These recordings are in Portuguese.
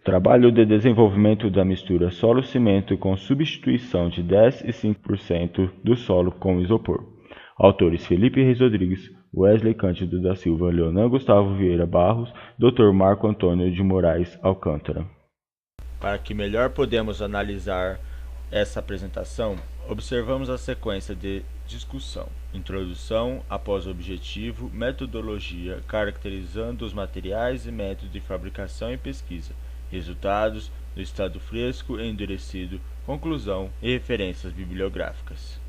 Trabalho de desenvolvimento da mistura solo-cimento com substituição de 10 e 5% do solo com isopor. Autores Felipe Reis Rodrigues, Wesley Cândido da Silva, Leonan Gustavo Vieira Barros, Dr. Marco Antônio de Moraes Alcântara. Para que melhor podemos analisar essa apresentação, observamos a sequência de discussão, introdução, após o objetivo, metodologia, caracterizando os materiais e métodos de fabricação e pesquisa, resultados do estado fresco e endurecido, conclusão e referências bibliográficas.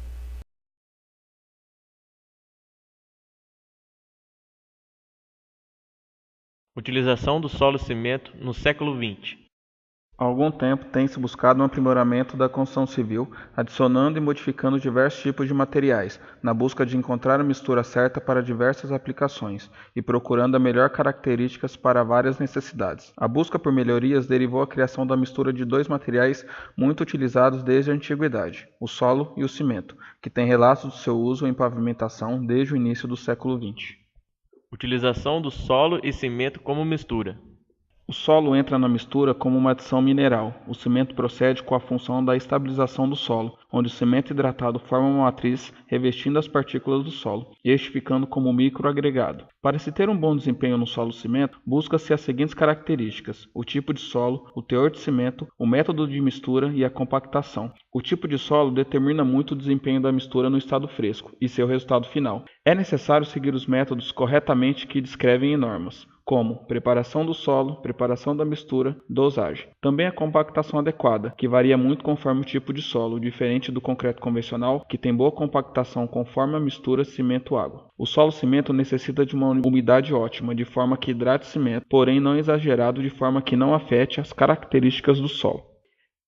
Utilização do solo-cimento no século XX. Há algum tempo tem-se buscado um aprimoramento da construção civil, adicionando e modificando diversos tipos de materiais, na busca de encontrar a mistura certa para diversas aplicações e procurando as melhores características para várias necessidades. A busca por melhorias derivou a criação da mistura de dois materiais muito utilizados desde a antiguidade, o solo e o cimento, que tem relatos do seu uso em pavimentação desde o início do século XX. Utilização do solo e cimento como mistura. O solo entra na mistura como uma adição mineral. O cimento procede com a função da estabilização do solo, onde o cimento hidratado forma uma matriz revestindo as partículas do solo, este ficando como microagregado. Para se ter um bom desempenho no solo-cimento, busca-se as seguintes características: o tipo de solo, o teor de cimento, o método de mistura e a compactação. O tipo de solo determina muito o desempenho da mistura no estado fresco e seu resultado final. É necessário seguir os métodos corretamente que descrevem em normas, como preparação do solo, preparação da mistura, dosagem. Também a compactação adequada, que varia muito conforme o tipo de solo, diferente do concreto convencional, que tem boa compactação conforme a mistura cimento-água. O solo-cimento necessita de uma umidade ótima, de forma que hidrate o cimento, porém não exagerado, de forma que não afete as características do solo.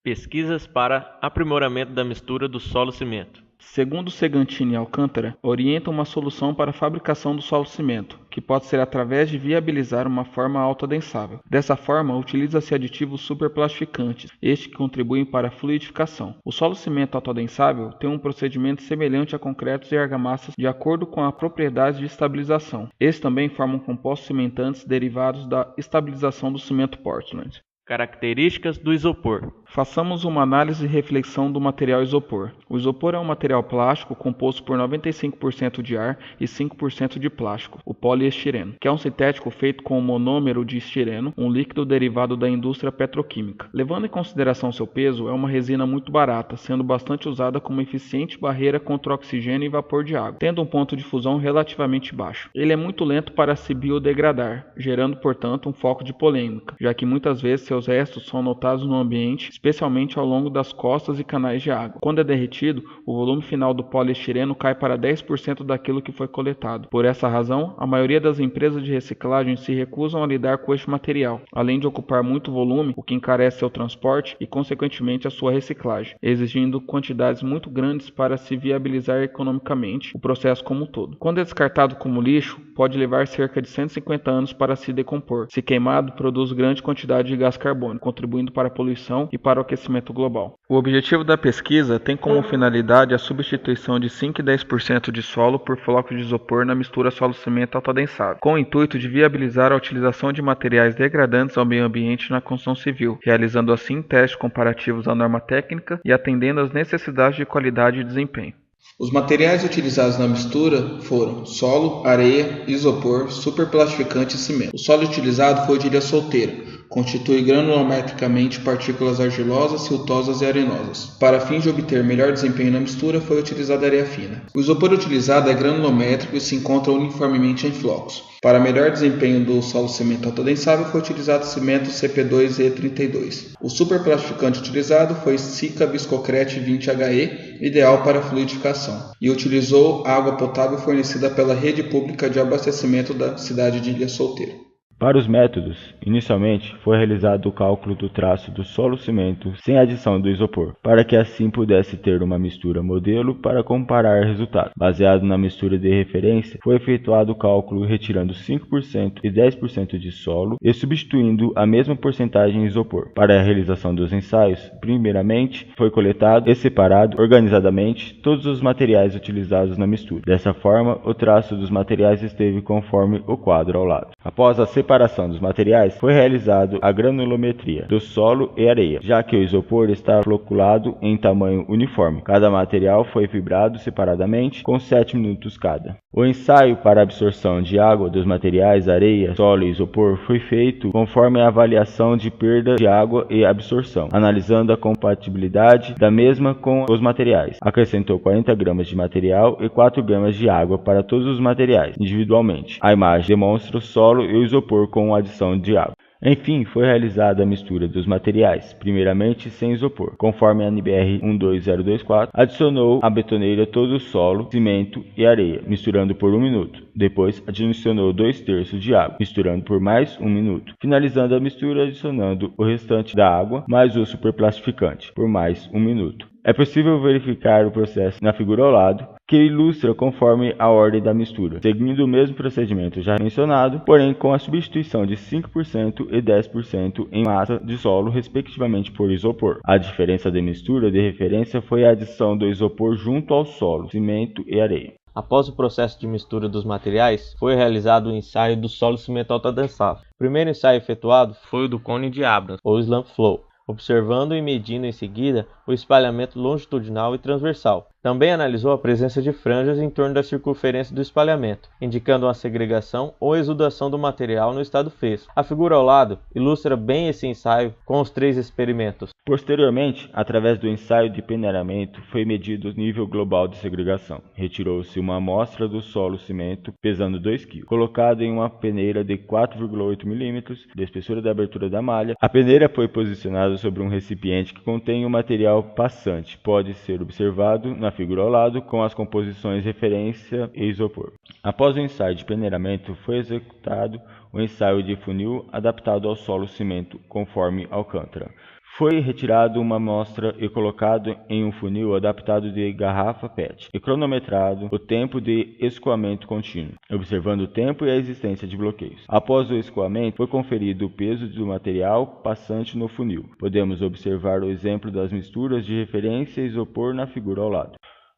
Pesquisas para aprimoramento da mistura do solo-cimento. Segundo Segantini e Alcântara, orienta uma solução para a fabricação do solo-cimento, que pode ser através de viabilizar uma forma autoadensável. Dessa forma, utiliza-se aditivos superplastificantes, estes que contribuem para a fluidificação. O solo-cimento autoadensável tem um procedimento semelhante a concretos e argamassas de acordo com a propriedade de estabilização. Estes também formam compostos cimentantes derivados da estabilização do cimento Portland. Características do isopor. Façamos uma análise e reflexão do material isopor. O isopor é um material plástico composto por 95% de ar e 5% de plástico, o poliestireno, que é um sintético feito com o monômero de estireno, um líquido derivado da indústria petroquímica. Levando em consideração seu peso, é uma resina muito barata, sendo bastante usada como eficiente barreira contra oxigênio e vapor de água, tendo um ponto de fusão relativamente baixo. Ele é muito lento para se biodegradar, gerando, portanto, um foco de polêmica, já que muitas vezes seus restos são notados no ambiente, especialmente ao longo das costas e canais de água. Quando é derretido, o volume final do poliestireno cai para 10% daquilo que foi coletado. Por essa razão, a maioria das empresas de reciclagem se recusam a lidar com este material, além de ocupar muito volume, o que encarece seu transporte e, consequentemente, a sua reciclagem, exigindo quantidades muito grandes para se viabilizar economicamente o processo como um todo. Quando é descartado como lixo, pode levar cerca de 150 anos para se decompor. Se queimado, produz grande quantidade de gás carbônico, contribuindo para a poluição e para o aquecimento global. O objetivo da pesquisa tem como finalidade a substituição de 5 e 10% de solo por floco de isopor na mistura solo-cimento autoadensável, com o intuito de viabilizar a utilização de materiais degradantes ao meio ambiente na construção civil, realizando assim testes comparativos à norma técnica e atendendo às necessidades de qualidade e desempenho. Os materiais utilizados na mistura foram solo, areia, isopor, superplastificante e cimento. O solo utilizado foi de ilha solteira, constitui granulometricamente partículas argilosas, siltosas e arenosas. Para fins de obter melhor desempenho na mistura, foi utilizada areia fina. O isopor utilizado é granulométrico e se encontra uniformemente em flocos. Para melhor desempenho do solo-cimento autoadensável, foi utilizado cimento CP2E32. O superplastificante utilizado foi Sika Viscocrete 20HE, ideal para fluidificação, e utilizou água potável fornecida pela rede pública de abastecimento da cidade de Ilha Solteira. Para os métodos, inicialmente foi realizado o cálculo do traço do solo-cimento sem adição do isopor, para que assim pudesse ter uma mistura modelo para comparar resultados. Baseado na mistura de referência, foi efetuado o cálculo retirando 5% e 10% de solo e substituindo a mesma porcentagem em isopor. Para a realização dos ensaios, primeiramente foi coletado e separado organizadamente todos os materiais utilizados na mistura. Dessa forma, o traço dos materiais esteve conforme o quadro ao lado. Após a separação separação dos materiais, foi realizado a granulometria do solo e areia, já que o isopor está floculado em tamanho uniforme. Cada material foi fibrado separadamente, com 7 minutos cada. O ensaio para a absorção de água dos materiais areia, solo e isopor foi feito conforme a avaliação de perda de água e absorção, analisando a compatibilidade da mesma com os materiais. Acrescentou 40 gramas de material e 4 gramas de água para todos os materiais, individualmente. A imagem demonstra o solo e o isopor com adição de água. Enfim, foi realizada a mistura dos materiais, primeiramente sem isopor. Conforme a NBR 12024, adicionou à betoneira todo o solo, cimento e areia, misturando por 1 minuto. Depois, adicionou 2/3 de água, misturando por mais 1 minuto. Finalizando a mistura, adicionando o restante da água, mais o superplastificante, por mais 1 minuto. É possível verificar o processo na figura ao lado, que ilustra conforme a ordem da mistura, seguindo o mesmo procedimento já mencionado, porém com a substituição de 5% e 10% em massa de solo, respectivamente, por isopor. A diferença de mistura de referência foi a adição do isopor junto ao solo, cimento e areia. Após o processo de mistura dos materiais, foi realizado o ensaio do solo cimento autoadensável. O primeiro ensaio efetuado foi o do cone de Abrams, ou Slump Flow, observando e medindo em seguida o espalhamento longitudinal e transversal. Também analisou a presença de franjas em torno da circunferência do espalhamento, indicando uma segregação ou exudação do material no estado fresco. A figura ao lado ilustra bem esse ensaio com os 3 experimentos. Posteriormente, através do ensaio de peneiramento, foi medido o nível global de segregação. Retirou-se uma amostra do solo cimento pesando 2 kg, colocado em uma peneira de 4,8 mm de espessura da abertura da malha. A peneira foi posicionada sobre um recipiente que contém o material passante. Pode ser observado na figura ao lado com as composições referência e isopor. Após o ensaio de peneiramento, foi executado o ensaio de funil adaptado ao solo cimento conforme Alcântara. Foi retirado uma amostra e colocado em um funil adaptado de garrafa PET e cronometrado o tempo de escoamento contínuo, observando o tempo e a existência de bloqueios. Após o escoamento, foi conferido o peso do material passante no funil. Podemos observar o exemplo das misturas de referência e isopor na figura ao lado.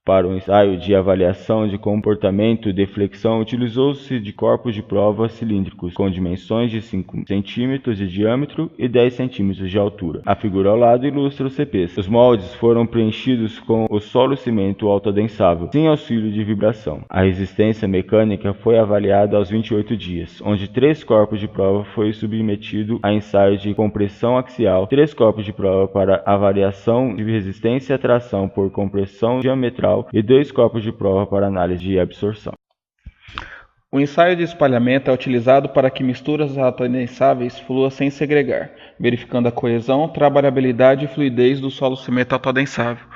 Para o ensaio de avaliação de comportamento de flexão, utilizou-se de corpos de prova cilíndricos com dimensões de 5 cm de diâmetro e 10 cm de altura. A figura ao lado ilustra os CPs. Os moldes foram preenchidos com o solo cimento autoadensável, sem auxílio de vibração. A resistência mecânica foi avaliada aos 28 dias, onde 3 corpos de prova foi submetido a ensaio de compressão axial, 3 corpos de prova para avaliação de resistência e tração por compressão diametral e 2 corpos de prova para análise de absorção. O ensaio de espalhamento é utilizado para que misturas autoadensáveis fluam sem segregar, verificando a coesão, trabalhabilidade e fluidez do solo cimento autoadensável.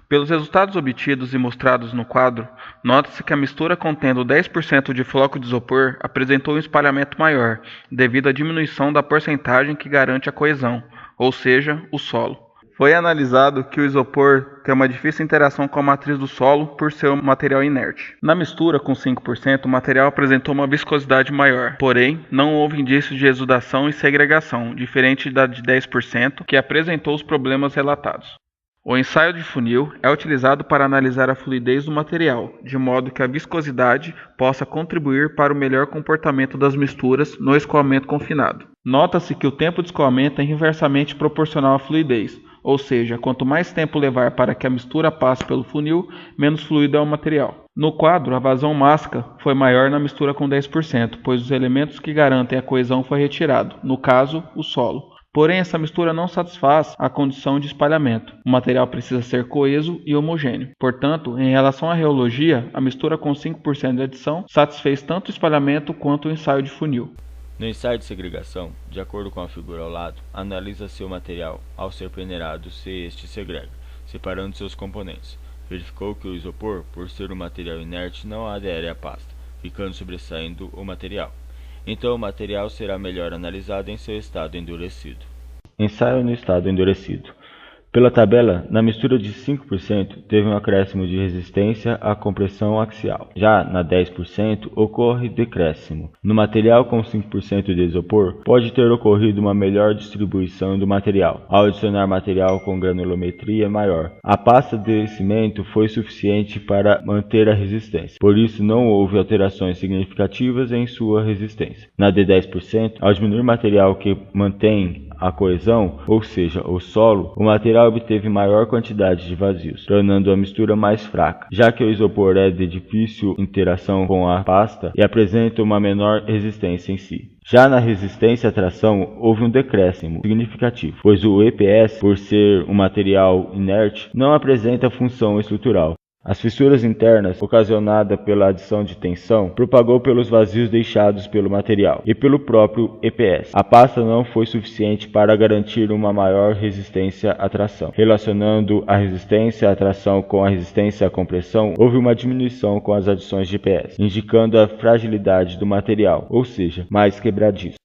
Pelos resultados obtidos e mostrados no quadro, nota-se que a mistura contendo 10% de floco de isopor apresentou um espalhamento maior, devido à diminuição da porcentagem que garante a coesão, ou seja, o solo. Foi analisado que o isopor tem uma difícil interação com a matriz do solo por ser um material inerte. Na mistura com 5%, o material apresentou uma viscosidade maior, porém, não houve indícios de exudação e segregação, diferente da de 10%, que apresentou os problemas relatados. O ensaio de funil é utilizado para analisar a fluidez do material, de modo que a viscosidade possa contribuir para o melhor comportamento das misturas no escoamento confinado. Nota-se que o tempo de escoamento é inversamente proporcional à fluidez, ou seja, quanto mais tempo levar para que a mistura passe pelo funil, menos fluido é o material. No quadro, a vazão mássica foi maior na mistura com 10%, pois os elementos que garantem a coesão foi retirado, no caso, o solo. Porém, essa mistura não satisfaz a condição de espalhamento. O material precisa ser coeso e homogêneo. Portanto, em relação à reologia, a mistura com 5% de adição satisfez tanto o espalhamento quanto o ensaio de funil. No ensaio de segregação, de acordo com a figura ao lado, analisa-se o material ao ser peneirado se este segrega, separando seus componentes. Verificou que o isopor, por ser um material inerte, não adere à pasta, ficando sobressaindo o material. Então o material será melhor analisado em seu estado endurecido. Ensaio no estado endurecido. Pela tabela, na mistura de 5% teve um acréscimo de resistência à compressão axial. Já na 10% ocorre decréscimo. No material com 5% de isopor, pode ter ocorrido uma melhor distribuição do material, ao adicionar material com granulometria maior. A pasta de cimento foi suficiente para manter a resistência, por isso não houve alterações significativas em sua resistência. Na de 10%, ao diminuir material que mantém a coesão, ou seja, o solo, o material obteve maior quantidade de vazios, tornando a mistura mais fraca, já que o isopor é de difícil interação com a pasta e apresenta uma menor resistência em si. Já na resistência à tração, houve um decréscimo significativo, pois o EPS, por ser um material inerte, não apresenta função estrutural. As fissuras internas, ocasionadas pela adição de tensão, propagou pelos vazios deixados pelo material e pelo próprio EPS. A pasta não foi suficiente para garantir uma maior resistência à tração. Relacionando a resistência à tração com a resistência à compressão, houve uma diminuição com as adições de EPS, indicando a fragilidade do material, ou seja, mais quebradiço.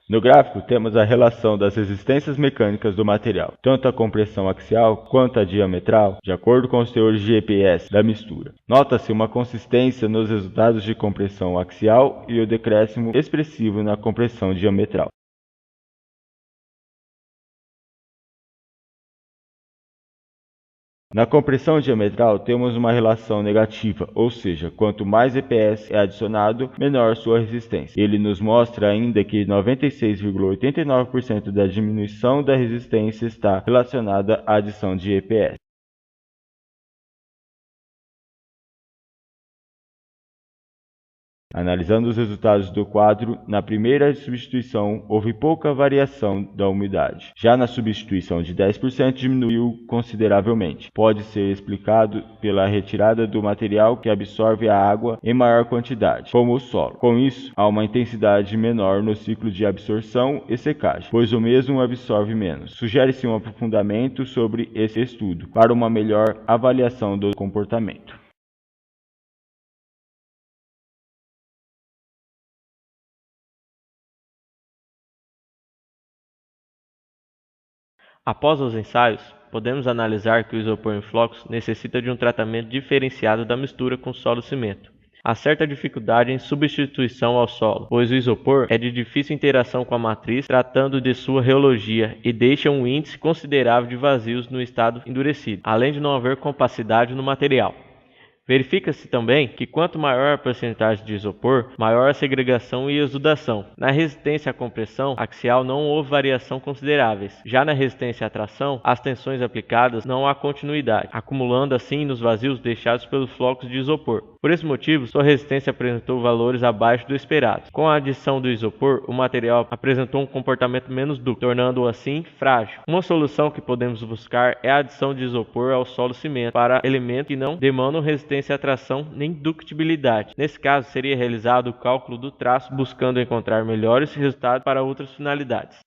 No gráfico, temos a relação das resistências mecânicas do material, tanto a compressão axial quanto a diametral, de acordo com os teores de EPS da mistura. Nota-se uma consistência nos resultados de compressão axial e o decréscimo expressivo na compressão diametral. Na compressão diametral, temos uma relação negativa, ou seja, quanto mais EPS é adicionado, menor sua resistência. Ele nos mostra ainda que 96,89% da diminuição da resistência está relacionada à adição de EPS. Analisando os resultados do quadro, na primeira substituição houve pouca variação da umidade. Já na substituição de 10% diminuiu consideravelmente. Pode ser explicado pela retirada do material que absorve a água em maior quantidade, como o solo. Com isso, há uma intensidade menor no ciclo de absorção e secagem, pois o mesmo absorve menos. Sugere-se um aprofundamento sobre esse estudo para uma melhor avaliação do comportamento. Após os ensaios, podemos analisar que o isopor em flocos necessita de um tratamento diferenciado da mistura com solo-cimento. Há certa dificuldade em substituição ao solo, pois o isopor é de difícil interação com a matriz, tratando de sua reologia, e deixa um índice considerável de vazios no estado endurecido, além de não haver compacidade no material. Verifica-se também que quanto maior a porcentagem de isopor, maior a segregação e exudação. Na resistência à compressão axial não houve variação consideráveis. Já na resistência à tração, as tensões aplicadas não há continuidade, acumulando assim nos vazios deixados pelos flocos de isopor. Por esse motivo, sua resistência apresentou valores abaixo do esperado. Com a adição do isopor, o material apresentou um comportamento menos dúctil, tornando-o assim frágil. Uma solução que podemos buscar é a adição de isopor ao solo-cimento para elementos que não demandam resistência à tração nem ductibilidade. Nesse caso, seria realizado o cálculo do traço, buscando encontrar melhores resultados para outras finalidades.